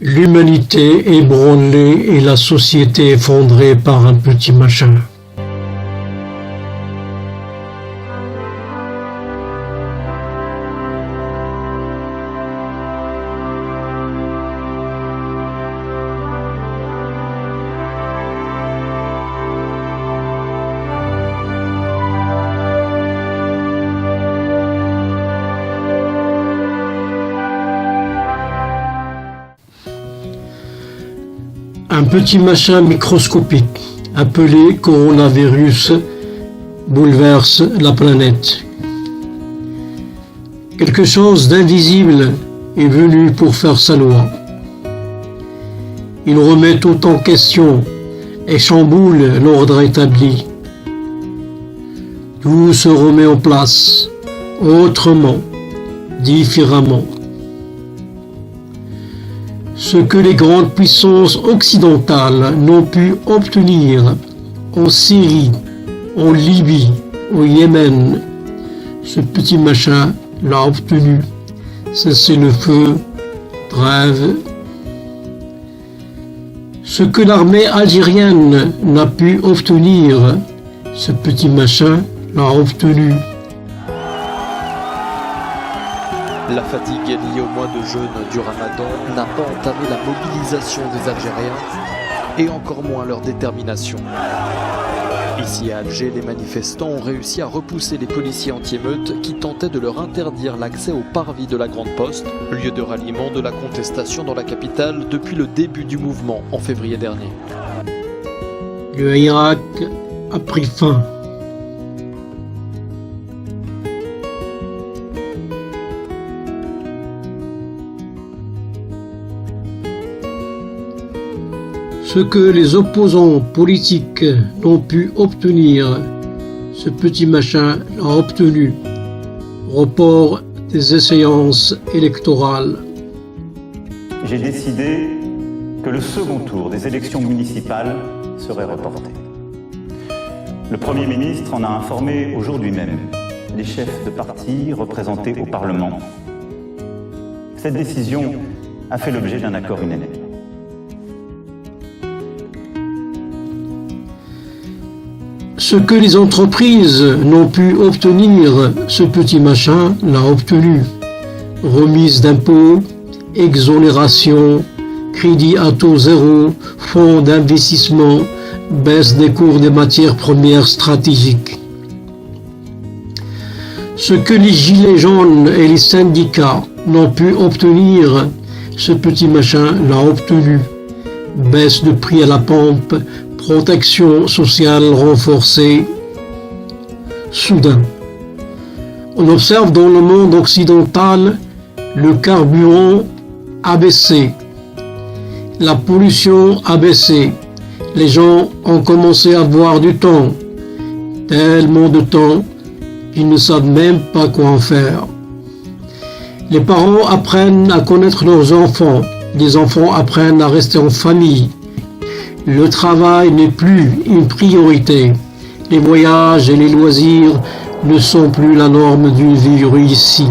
L'humanité ébranlée et la société effondrée par un petit machin. Un petit machin microscopique, appelé coronavirus, bouleverse la planète. Quelque chose d'invisible est venu pour faire sa loi. Il remet tout en question et chamboule l'ordre établi. Tout se remet en place, autrement, différemment. Ce que les grandes puissances occidentales n'ont pu obtenir en Syrie, en Libye, au Yémen, ce petit machin l'a obtenu. Cessez le feu, trêve. Ce que l'armée algérienne n'a pu obtenir, ce petit machin l'a obtenu. La fatigue liée au mois de jeûne du Ramadan n'a pas entamé la mobilisation des Algériens et encore moins leur détermination. Ici à Alger, les manifestants ont réussi à repousser les policiers anti-émeutes qui tentaient de leur interdire l'accès au parvis de la Grande Poste, lieu de ralliement de la contestation dans la capitale depuis le début du mouvement en février dernier. Le Irak a pris fin. Ce que les opposants politiques n'ont pu obtenir, ce petit machin l'a obtenu. Report des échéances électorales. J'ai décidé que le second tour des élections municipales serait reporté. Le Premier ministre en a informé aujourd'hui même les chefs de parti représentés au Parlement. Cette décision a fait l'objet d'un accord unanime. Ce que les entreprises n'ont pu obtenir, ce petit machin l'a obtenu. Remise d'impôts, exonération, crédit à taux zéro, fonds d'investissement, baisse des cours des matières premières stratégiques. Ce que les gilets jaunes et les syndicats n'ont pu obtenir, ce petit machin l'a obtenu. Baisse de prix à la pompe, protection sociale renforcée. Soudain, on observe dans le monde occidental le carburant a baissé, la pollution a baissé, les gens ont commencé à avoir du temps, tellement de temps qu'ils ne savent même pas quoi en faire. Les parents apprennent à connaître leurs enfants, les enfants apprennent à rester en famille. Le travail n'est plus une priorité. Les voyages et les loisirs ne sont plus la norme d'une vie réussie.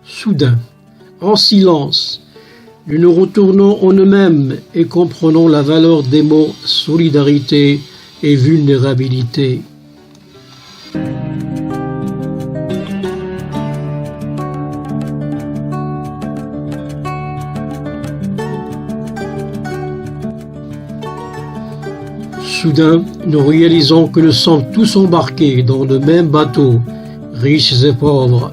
Soudain, en silence, nous nous retournons en nous-mêmes et comprenons la valeur des mots solidarité et vulnérabilité. Soudain, nous réalisons que nous sommes tous embarqués dans le même bateau, riches et pauvres.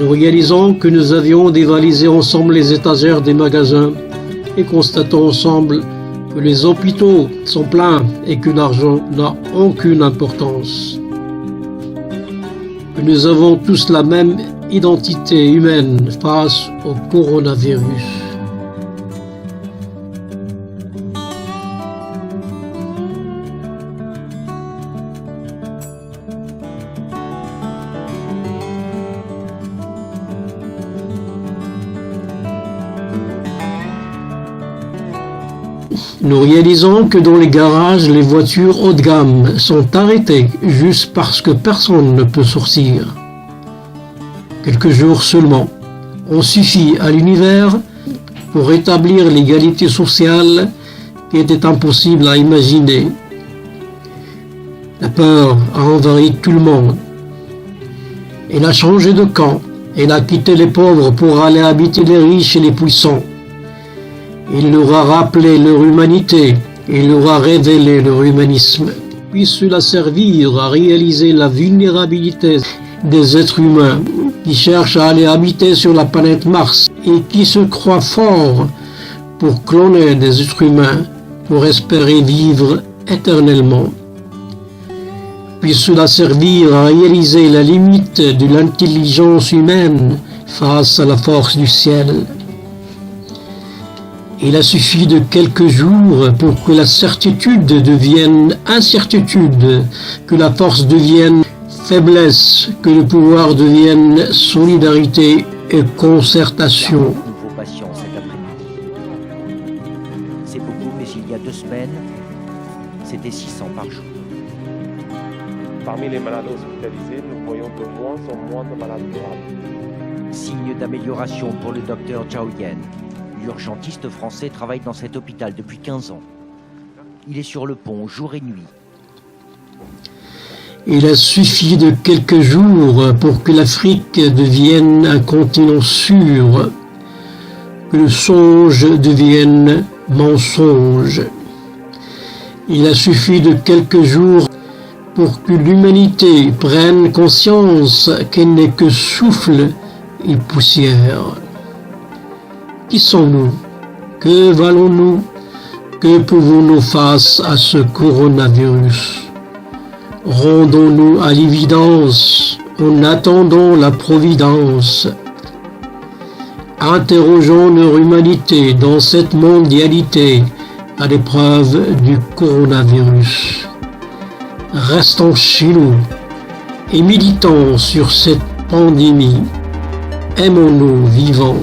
Nous réalisons que nous avions dévalisé ensemble les étagères des magasins et constatons ensemble que les hôpitaux sont pleins et que l'argent n'a aucune importance. Que nous avons tous la même identité humaine face au coronavirus. Nous réalisons que dans les garages, les voitures haut de gamme sont arrêtées juste parce que personne ne peut sortir. Quelques jours seulement ont suffi à l'univers pour rétablir l'égalité sociale qui était impossible à imaginer. La peur a envahi tout le monde. Elle a changé de camp. Elle a quitté les pauvres pour aller habiter les riches et les puissants. Il leur a rappelé leur humanité, il leur a révélé leur humanisme. Puis cela servir à réaliser la vulnérabilité des êtres humains qui cherchent à aller habiter sur la planète Mars et qui se croient forts pour cloner des êtres humains pour espérer vivre éternellement. Puis cela servir à réaliser la limite de l'intelligence humaine face à la force du ciel. Il a suffi de quelques jours pour que la certitude devienne incertitude, que la force devienne faiblesse, que le pouvoir devienne solidarité et concertation. Nouveaux patients cet après-midi. C'est beaucoup, mais il y a 2 semaines, c'était 600 par jour. Parmi les malades hospitalisés, nous voyons de moins en moins de malades graves. Signe d'amélioration pour le docteur Zhao Yan. L'urgentiste français travaille dans cet hôpital depuis 15 ans. Il est sur le pont jour et nuit. Il a suffi de quelques jours pour que l'Afrique devienne un continent sûr, que le songe devienne mensonge. Il a suffi de quelques jours pour que l'humanité prenne conscience qu'elle n'est que souffle et poussière. Qui sommes-nous? Que valons-nous? Que pouvons-nous face à ce coronavirus? Rendons-nous à l'évidence en attendant la providence. Interrogeons leur humanité dans cette mondialité à l'épreuve du coronavirus. Restons chez nous et méditons sur cette pandémie. Aimons-nous vivants.